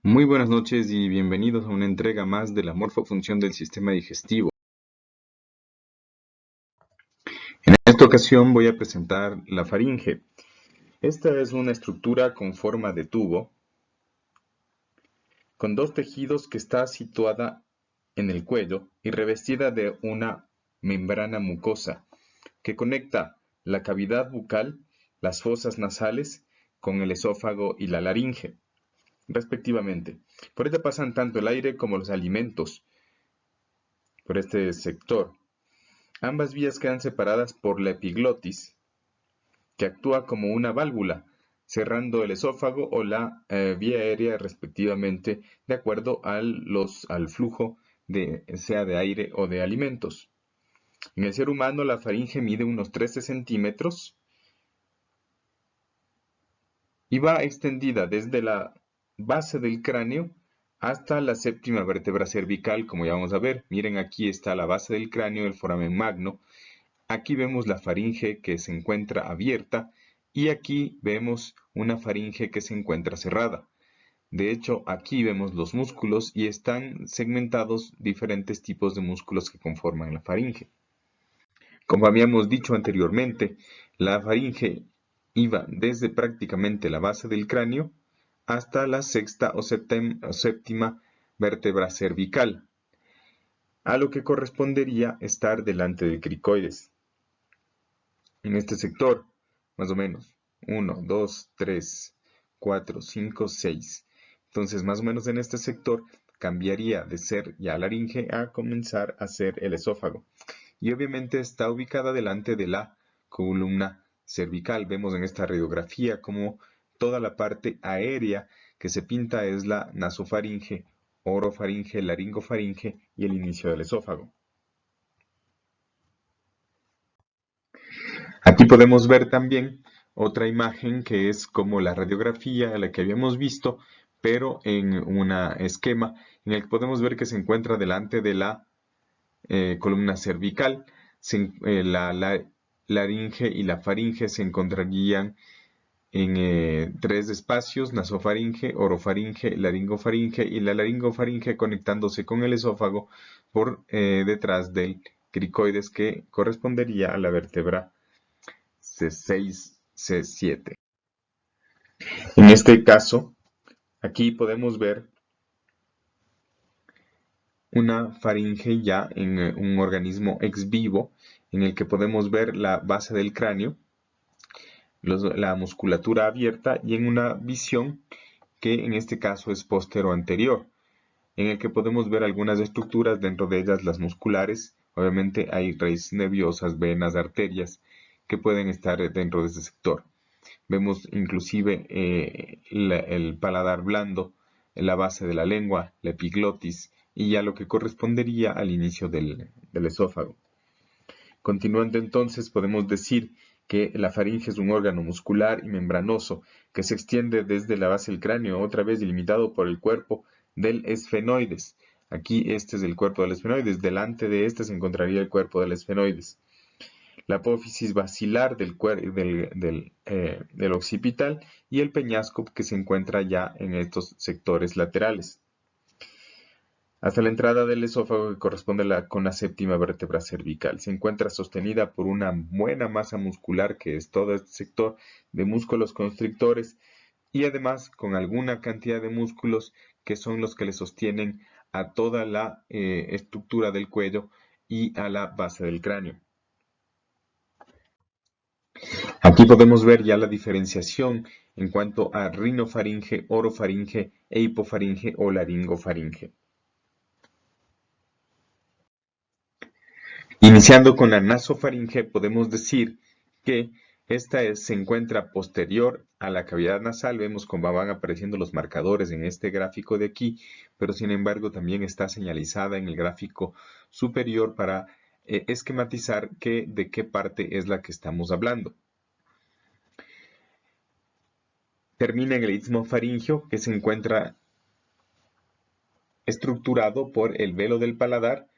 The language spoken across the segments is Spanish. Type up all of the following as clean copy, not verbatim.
Muy buenas noches y bienvenidos a una entrega más de la morfofunción del sistema digestivo. En esta ocasión voy a presentar la faringe. Esta es una estructura con forma de tubo, con dos tejidos que está situada en el cuello y revestida de una membrana mucosa que conecta la cavidad bucal, las fosas nasales, con el esófago y la laringe, respectivamente. Por ella pasan tanto el aire como los alimentos, por este sector. Ambas vías quedan separadas por la epiglotis, que actúa como una válvula, cerrando el esófago o la vía aérea respectivamente, de acuerdo al flujo sea de aire o de alimentos. En el ser humano la faringe mide unos 13 centímetros y va extendida desde la base del cráneo hasta la séptima vértebra cervical, como ya vamos a ver. Miren, aquí está la base del cráneo, el foramen magno. Aquí vemos la faringe que se encuentra abierta y aquí vemos una faringe que se encuentra cerrada. De hecho, aquí vemos los músculos y están segmentados diferentes tipos de músculos que conforman la faringe. Como habíamos dicho anteriormente, la faringe iba desde prácticamente la base del cráneo hasta la sexta o séptima vértebra cervical, a lo que correspondería estar delante del cricoides. En este sector, más o menos, 1, 2, 3, 4, 5, 6. Entonces, más o menos en este sector cambiaría de ser ya laringe a comenzar a ser el esófago. Y obviamente está ubicada delante de la columna cervical. Vemos en esta radiografía como toda la parte aérea que se pinta es la nasofaringe, orofaringe, laringofaringe y el inicio del esófago. Aquí podemos ver también otra imagen que es como la radiografía a la que habíamos visto, pero en un esquema en el que podemos ver que se encuentra delante de la columna cervical. La laringe y la faringe se encontrarían en tres espacios: nasofaringe, orofaringe, laringofaringe, y la laringofaringe conectándose con el esófago por detrás del cricoides, que correspondería a la vértebra C6, C7. En este caso, aquí podemos ver una faringe ya en un organismo ex vivo, en el que podemos ver la base del cráneo, la musculatura abierta y en una visión que en este caso es postero-anterior, en el que podemos ver algunas estructuras, dentro de ellas las musculares. Obviamente hay raíces nerviosas, venas, arterias que pueden estar dentro de este sector. Vemos inclusive el paladar blando, la base de la lengua, la epiglotis y ya lo que correspondería al inicio del esófago. Continuando entonces, podemos decir que la faringe es un órgano muscular y membranoso que se extiende desde la base del cráneo, otra vez delimitado por el cuerpo del esfenoides. Aquí este es el cuerpo del esfenoides, delante de este se encontraría el cuerpo del esfenoides. La apófisis basilar del occipital y el peñasco, que se encuentra ya en estos sectores laterales, hasta la entrada del esófago, que corresponde con la séptima vértebra cervical. Se encuentra sostenida por una buena masa muscular, que es todo este sector de músculos constrictores, y además con alguna cantidad de músculos que son los que le sostienen a toda la estructura del cuello y a la base del cráneo. Aquí podemos ver ya la diferenciación en cuanto a rinofaringe, orofaringe e hipofaringe o laringofaringe. Iniciando con la nasofaringe, podemos decir que esta se encuentra posterior a la cavidad nasal. Vemos cómo van apareciendo los marcadores en este gráfico de aquí, pero sin embargo también está señalizada en el gráfico superior para esquematizar de qué parte es la que estamos hablando. Termina en el istmo faríngeo, que se encuentra estructurado por el velo del paladar,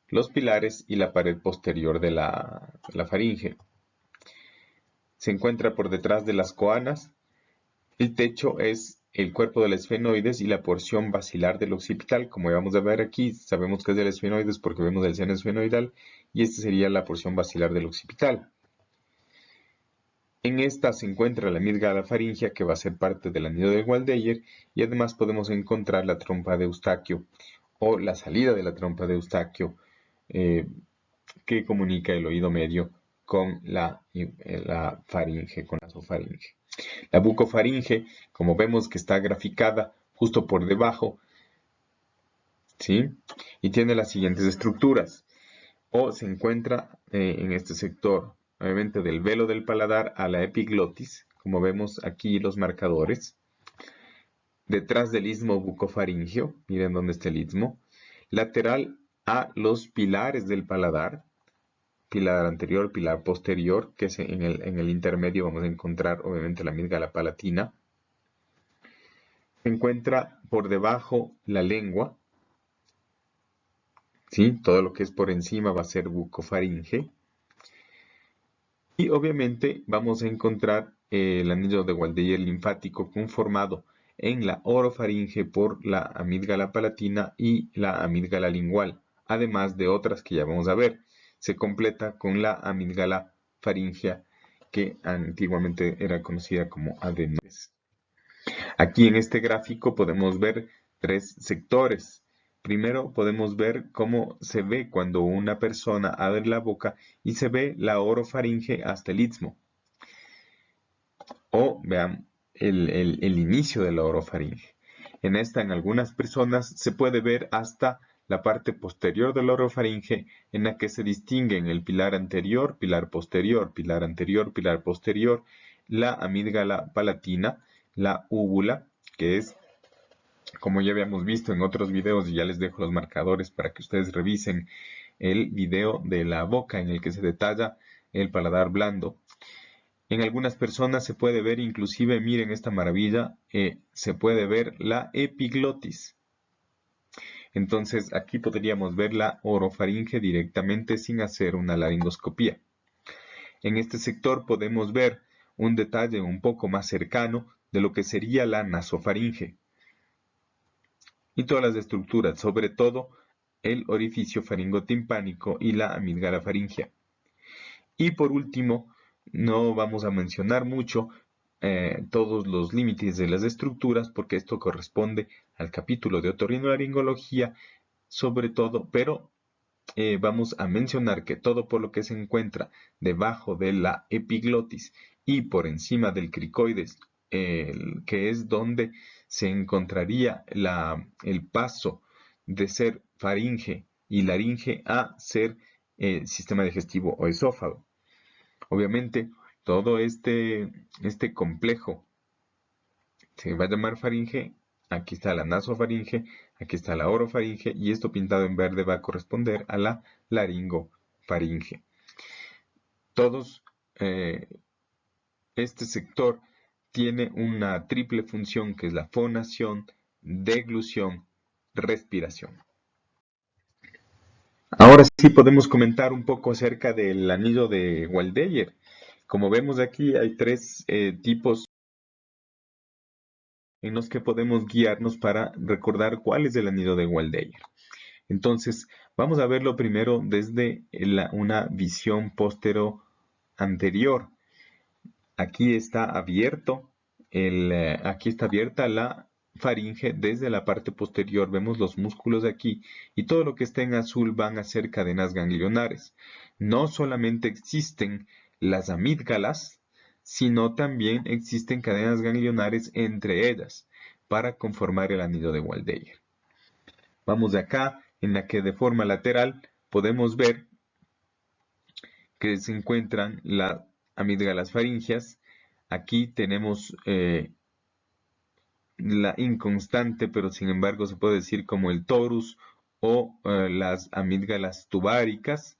los pilares y la pared posterior de la faringe. Se encuentra por detrás de las coanas. El techo es el cuerpo del esfenoides y la porción basilar del occipital. Como vamos a ver aquí, sabemos que es del esfenoides porque vemos el seno esfenoidal y esta sería la porción basilar del occipital. En esta se encuentra la amígdala faríngea, que va a ser parte del anillo de Waldeyer, y además podemos encontrar la trompa de Eustaquio o la salida de la trompa de Eustaquio, que comunica el oído medio con la faringe, con la nasofaringe. La bucofaringe, como vemos que está graficada justo por debajo, ¿sí? Y tiene las siguientes estructuras. O se encuentra en este sector, obviamente del velo del paladar a la epiglotis, como vemos aquí los marcadores. Detrás del istmo bucofaringeo, miren dónde está el istmo. Lateral a los pilares del paladar, pilar anterior, pilar posterior, que es en el intermedio vamos a encontrar obviamente la amígdala palatina. Se encuentra por debajo la lengua, ¿sí? Todo lo que es por encima va a ser bucofaringe. Y obviamente vamos a encontrar el anillo de Waldeyer linfático conformado en la orofaringe por la amígdala palatina y la amígdala lingual, además de otras que ya vamos a ver. Se completa con la amígdala faríngea, que antiguamente era conocida como adenoides. Aquí en este gráfico podemos ver tres sectores. Primero podemos ver cómo se ve cuando una persona abre la boca y se ve la orofaringe hasta el istmo. O vean el inicio de la orofaringe. En esta, en algunas personas, se puede ver hasta la parte posterior de la orofaringe, en la que se distinguen el pilar anterior, pilar posterior, pilar anterior, pilar posterior, la amígdala palatina, la úvula, que es, como ya habíamos visto en otros videos, y ya les dejo los marcadores para que ustedes revisen el video de la boca en el que se detalla el paladar blando. En algunas personas se puede ver, inclusive, miren esta maravilla, se puede ver la epiglotis. Entonces aquí podríamos ver la orofaringe directamente sin hacer una laringoscopía. En este sector podemos ver un detalle un poco más cercano de lo que sería la nasofaringe y todas las estructuras, sobre todo el orificio faringotimpánico y la amígdala faríngea. Y por último, no vamos a mencionar mucho todos los límites de las estructuras, porque esto corresponde al capítulo de otorrinolaringología, sobre todo, pero vamos a mencionar que todo por lo que se encuentra debajo de la epiglotis y por encima del cricoides, que es donde se encontraría el paso de ser faringe y laringe a ser sistema digestivo o esófago. Obviamente, todo este complejo se va a llamar faringe. Aquí está la nasofaringe, aquí está la orofaringe y esto pintado en verde va a corresponder a la laringofaringe. Todos, este sector tiene una triple función que es la fonación, deglución, respiración. Ahora sí podemos comentar un poco acerca del anillo de Waldeyer. Como vemos aquí hay tres tipos en los que podemos guiarnos para recordar cuál es el anillo de Waldeyer. Entonces, vamos a verlo primero desde una visión postero-anterior. Aquí está abierto, aquí está abierta la faringe desde la parte posterior. Vemos los músculos aquí y todo lo que está en azul van a ser cadenas ganglionares. No solamente existen las amígdalas, sino también existen cadenas ganglionares entre ellas para conformar el anillo de Waldeyer. Vamos de acá, en la que de forma lateral podemos ver que se encuentran las amígdalas faringias. Aquí tenemos la inconstante, pero sin embargo se puede decir como el torus o las amígdalas tubáricas,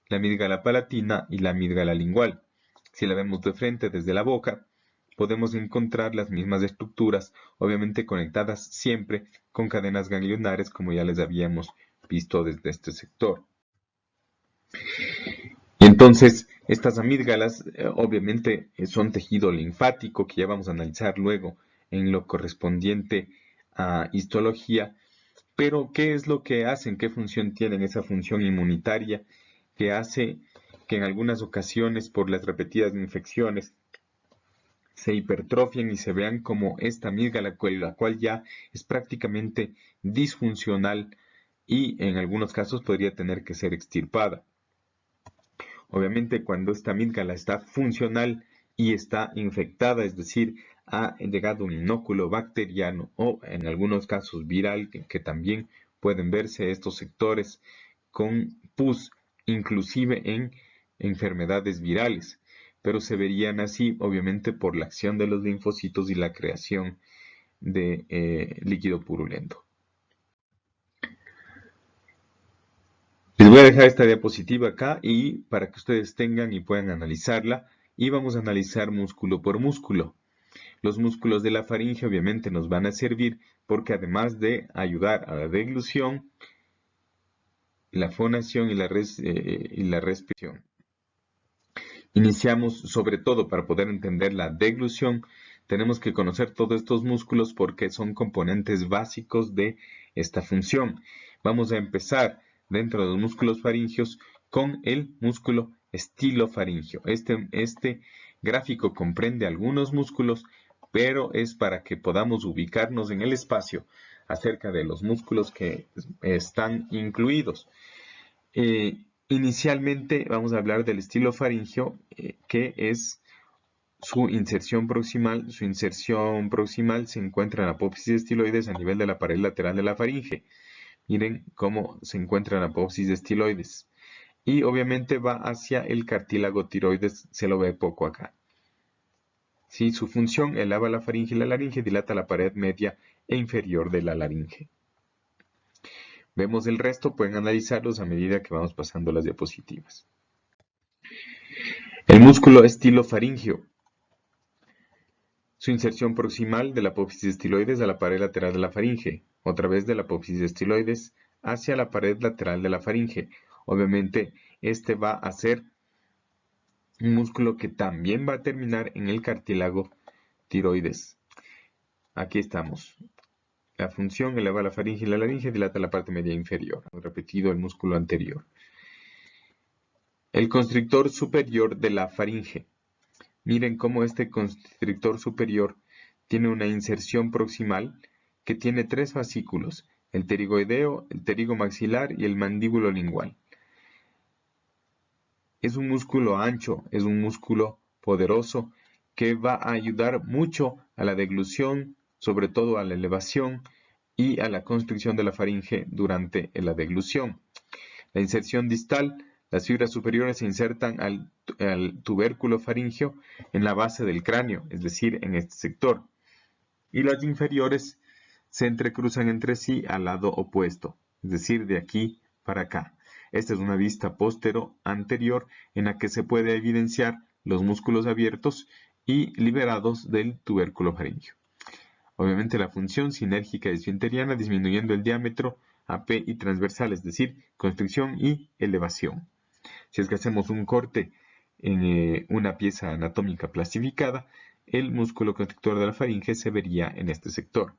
la amígdala palatina y la amígdala lingual. Si la vemos de frente desde la boca, podemos encontrar las mismas estructuras, obviamente conectadas siempre con cadenas ganglionares, como ya les habíamos visto desde este sector. Y entonces, estas amígdalas obviamente son tejido linfático, que ya vamos a analizar luego en lo correspondiente a histología. Pero, ¿qué es lo que hacen? ¿Qué función tienen? Esa función inmunitaria que hace que en algunas ocasiones, por las repetidas infecciones, se hipertrofien y se vean como esta amígdala, la cual ya es prácticamente disfuncional y en algunos casos podría tener que ser extirpada. Obviamente, cuando esta amígdala está funcional y está infectada, es decir, ha llegado un inóculo bacteriano o en algunos casos viral, que también pueden verse estos sectores con pus, inclusive en enfermedades virales, pero se verían así obviamente por la acción de los linfocitos y la creación de líquido purulento. Les voy a dejar esta diapositiva acá y para que ustedes tengan y puedan analizarla, y vamos a analizar músculo por músculo. Los músculos de la faringe obviamente nos van a servir porque además de ayudar a la deglución, la fonación y la respiración. Iniciamos sobre todo para poder entender la deglución, tenemos que conocer todos estos músculos porque son componentes básicos de esta función. Vamos a empezar dentro de los músculos faringeos con el músculo estilofaringeo. Este gráfico comprende algunos músculos, pero es para que podamos ubicarnos en el espacio acerca de los músculos que están incluidos. Inicialmente vamos a hablar del estilofaringeo, que es su inserción proximal. Su inserción proximal se encuentra en la apófisis estiloides a nivel de la pared lateral de la faringe. Miren cómo se encuentra en la apófisis estiloides. Y obviamente va hacia el cartílago tiroides, se lo ve poco acá. ¿Sí? Su función, eleva la faringe y la laringe, dilata la pared media e inferior de la laringe. Vemos el resto, pueden analizarlos a medida que vamos pasando las diapositivas. El músculo estilofaringeo. Su inserción proximal de la apófisis estiloides a la pared lateral de la faringe, otra vez de la apófisis estiloides hacia la pared lateral de la faringe. Obviamente, este va a ser un músculo que también va a terminar en el cartílago tiroides. Aquí estamos. La función eleva la faringe y la laringe, dilata la parte media inferior. Repetido el músculo anterior. El constrictor superior de la faringe. Miren cómo este constrictor superior tiene una inserción proximal que tiene tres fascículos: el pterigoideo, el pterigomaxilar y el mandíbulo lingual. Es un músculo ancho, es un músculo poderoso que va a ayudar mucho a la deglución, sobre todo a la elevación y a la constricción de la faringe durante la deglución. La inserción distal, las fibras superiores se insertan al tubérculo faríngeo en la base del cráneo, es decir, en este sector. Y las inferiores se entrecruzan entre sí al lado opuesto, es decir, de aquí para acá. Esta es una vista póstero-anterior en la que se puede evidenciar los músculos abiertos y liberados del tubérculo faríngeo. Obviamente la función sinérgica esfinteriana disminuyendo el diámetro AP y transversal, es decir, constricción y elevación. Si es que hacemos un corte en una pieza anatómica plastificada, el músculo constrictor de la faringe se vería en este sector.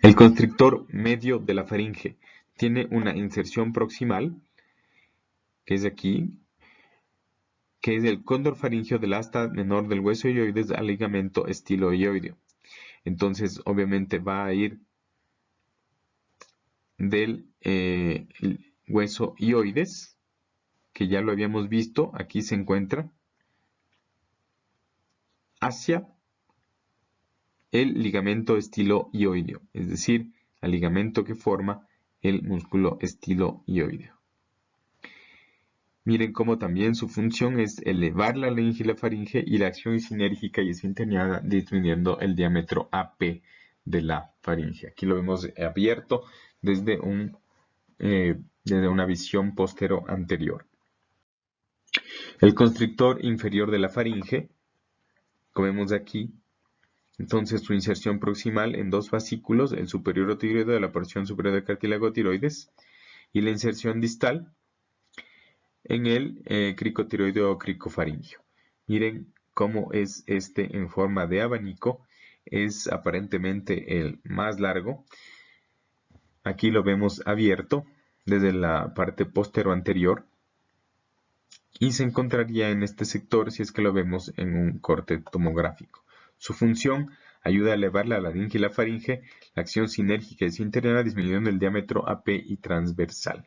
El constrictor medio de la faringe tiene una inserción proximal, que es aquí, que es el cóndor faríngeo del asta menor del hueso hioides al ligamento estiloioideo. Entonces, obviamente va a ir del hueso hioides, que ya lo habíamos visto, aquí se encuentra, hacia el ligamento estiloioideo, es decir, al ligamento que forma el músculo estiloioideo. Miren cómo también su función es elevar la laringe y la faringe y la acción sinérgica y esfinteriana disminuyendo el diámetro AP de la faringe. Aquí lo vemos abierto desde una visión postero anterior. El constrictor inferior de la faringe, como vemos aquí, entonces su inserción proximal en dos fascículos, el superior tiroideo de la porción superior del cartílago tiroides y la inserción distal en el cricotiroideo o cricofaringeo. Miren cómo es este en forma de abanico. Es aparentemente el más largo. Aquí lo vemos abierto desde la parte postero anterior y se encontraría en este sector si es que lo vemos en un corte tomográfico. Su función: ayuda a elevar la laringe y la faringe. La acción sinérgica es interna, disminuyendo el diámetro AP y transversal.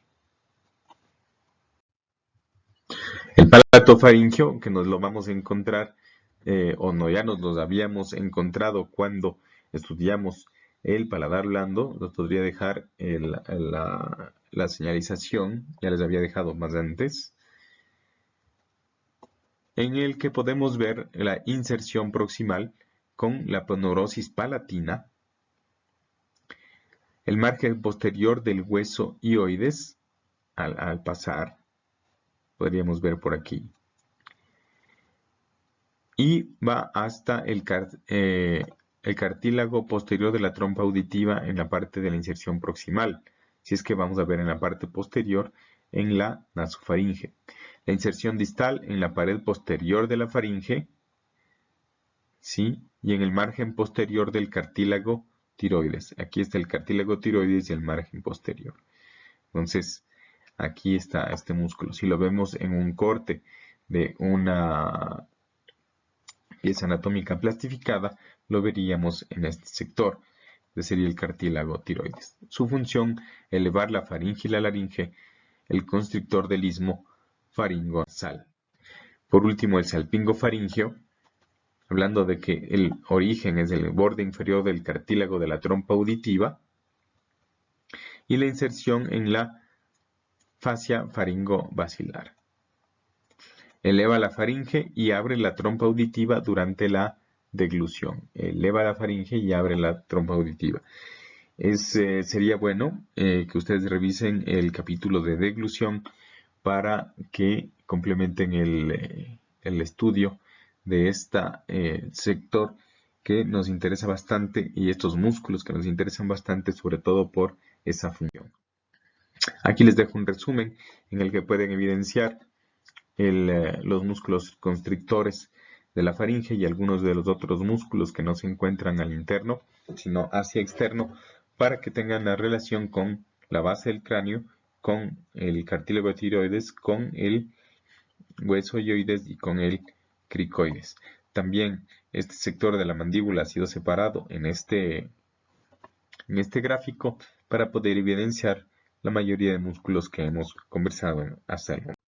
El palato faríngeo, que nos lo vamos a encontrar, o no, ya nos los habíamos encontrado cuando estudiamos el paladar blando. Nos podría dejar la señalización, ya les había dejado más antes, en el que podemos ver la inserción proximal con la poneurosis palatina, el margen posterior del hueso hioides al pasar, podríamos ver por aquí, y va hasta el cartílago posterior de la trompa auditiva en la parte de la inserción proximal, si es que vamos a ver en la parte posterior en la nasofaringe. La inserción distal en la pared posterior de la faringe, ¿sí? Y en el margen posterior del cartílago tiroides. Aquí está el cartílago tiroides y el margen posterior. Entonces, aquí está este músculo. Si lo vemos en un corte de una pieza anatómica plastificada, lo veríamos en este sector, que sería el cartílago tiroides. Su función: elevar la faringe y la laringe, el constrictor del istmo faringonasal. Por último, el salpingo faríngeo, hablando de que el origen es el borde inferior del cartílago de la trompa auditiva, y la inserción en la fascia faringo-basilar. Eleva la faringe y abre la trompa auditiva durante la deglución. Eleva la faringe y abre la trompa auditiva. Sería bueno que ustedes revisen el capítulo de deglución para que complementen el estudio de este sector que nos interesa bastante, y estos músculos que nos interesan bastante, sobre todo por esa función. Aquí les dejo un resumen en el que pueden evidenciar los músculos constrictores de la faringe y algunos de los otros músculos que no se encuentran al interno, sino hacia externo, para que tengan la relación con la base del cráneo, con el cartílago tiroides, con el hueso hioides y con el cricoides. También este sector de la mandíbula ha sido separado en este gráfico para poder evidenciar la mayoría de músculos que hemos conversado hasta el momento.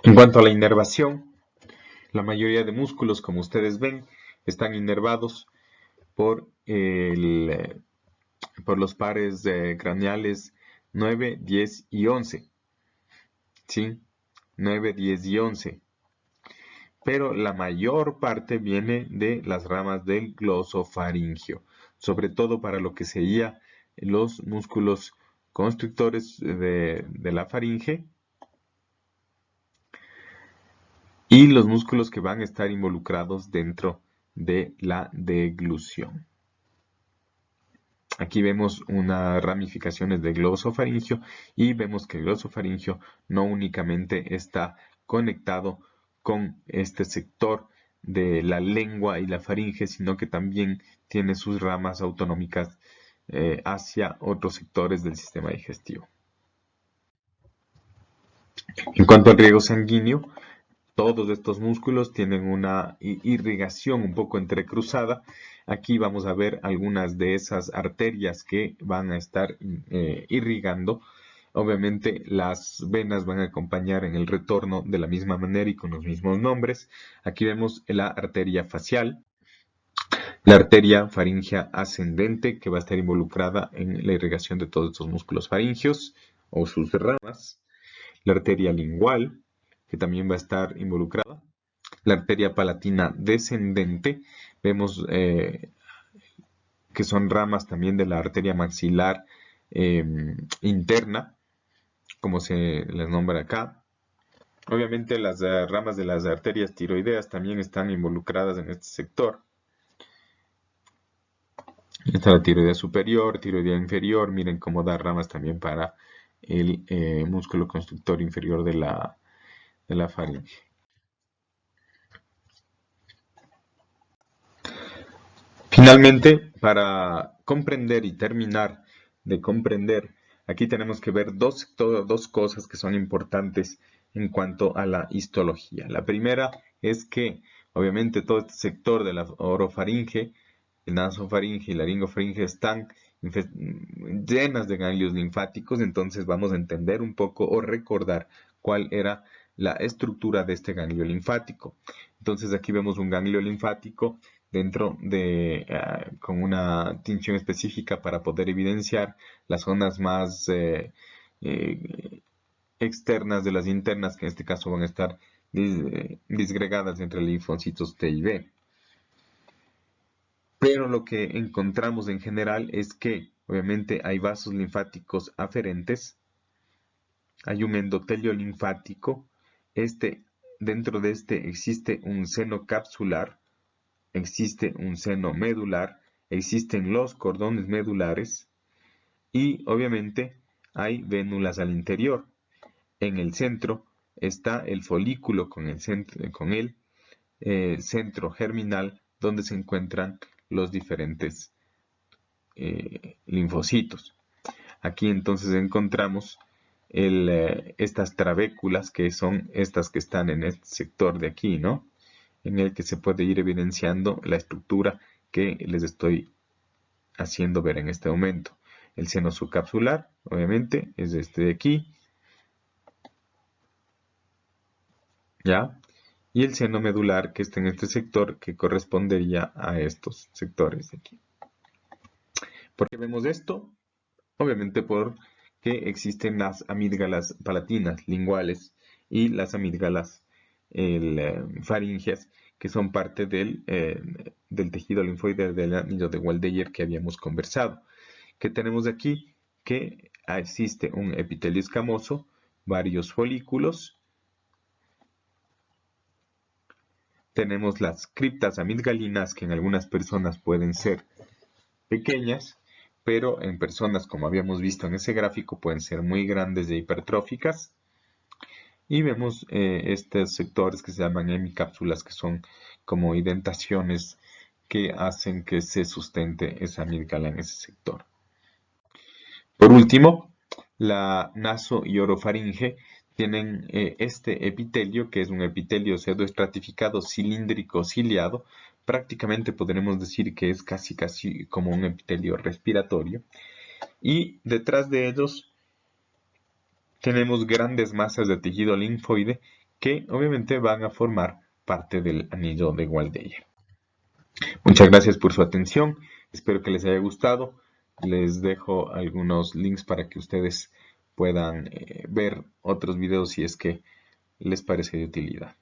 En cuanto a la inervación, la mayoría de músculos, como ustedes ven, están inervados por los pares craneales 9, 10 y 11. ¿Sí? 9, 10 y 11. Pero la mayor parte viene de las ramas del glosofaringio, sobre todo para lo que sería los músculos constrictores de la faringe y los músculos que van a estar involucrados dentro de la deglución. Aquí vemos unas ramificaciones del glosofaringio y vemos que el glosofaringio no únicamente está conectado con este sector de la lengua y la faringe, sino que también tiene sus ramas autonómicas hacia otros sectores del sistema digestivo. En cuanto al riego sanguíneo, todos estos músculos tienen una irrigación un poco entrecruzada. Aquí vamos a ver algunas de esas arterias que van a estar irrigando. Obviamente las venas van a acompañar en el retorno de la misma manera y con los mismos nombres. Aquí vemos la arteria facial, la arteria faríngea ascendente, que va a estar involucrada en la irrigación de todos estos músculos faringios o sus ramas, la arteria lingual, que también va a estar involucrada, la arteria palatina descendente, vemos que son ramas también de la arteria maxilar interna, como se les nombra acá. Obviamente las ramas de las arterias tiroideas también están involucradas en este sector. Está la tiroidea superior, tiroidea inferior, miren cómo da ramas también para el músculo constrictor inferior de la faringe. Finalmente, para comprender y terminar de comprender, aquí tenemos que ver dos cosas que son importantes en cuanto a la histología. La primera es que, obviamente, todo este sector de la orofaringe, el nasofaringe y la laringofaringe están llenas de ganglios linfáticos, entonces vamos a entender un poco o recordar cuál era la estructura de este ganglio linfático. Entonces aquí vemos un ganglio linfático dentro de, con una tinción específica para poder evidenciar las zonas más externas de las internas, que en este caso van a estar disgregadas entre linfocitos T y B. Pero lo que encontramos en general es que obviamente hay vasos linfáticos aferentes, hay un endotelio linfático, dentro de este existe un seno capsular, existe un seno medular, existen los cordones medulares y obviamente hay vénulas al interior. En el centro está el folículo con el centro germinal donde se encuentran los diferentes linfocitos. Aquí entonces encontramos estas trabéculas, que son estas que están en este sector de aquí, ¿no? En el que se puede ir evidenciando la estructura que les estoy haciendo ver en este momento. El seno subcapsular, obviamente, es este de aquí, ¿ya? Y el seno medular, que está en este sector, que correspondería a estos sectores de aquí. ¿Por qué vemos esto? Obviamente porque existen las amígdalas palatinas, linguales, y las amígdalas faringeas, que son parte del tejido linfoide del anillo de Waldeyer que habíamos conversado. ¿Qué tenemos aquí? Que existe un epitelio escamoso, varios folículos, tenemos las criptas amigdalinas, que en algunas personas pueden ser pequeñas, pero en personas, como habíamos visto en ese gráfico, pueden ser muy grandes e hipertróficas. Y vemos estos sectores que se llaman hemicápsulas, que son como indentaciones que hacen que se sustente esa amígdala en ese sector. Por último, la naso y orofaringe tienen este epitelio, que es un epitelio pseudoestratificado cilíndrico ciliado. Prácticamente podremos decir que es casi como un epitelio respiratorio. Y detrás de ellos tenemos grandes masas de tejido linfoide que obviamente van a formar parte del anillo de Waldeyer. Muchas gracias por su atención, espero que les haya gustado. Les dejo algunos links para que ustedes puedan ver otros videos si es que les parece de utilidad.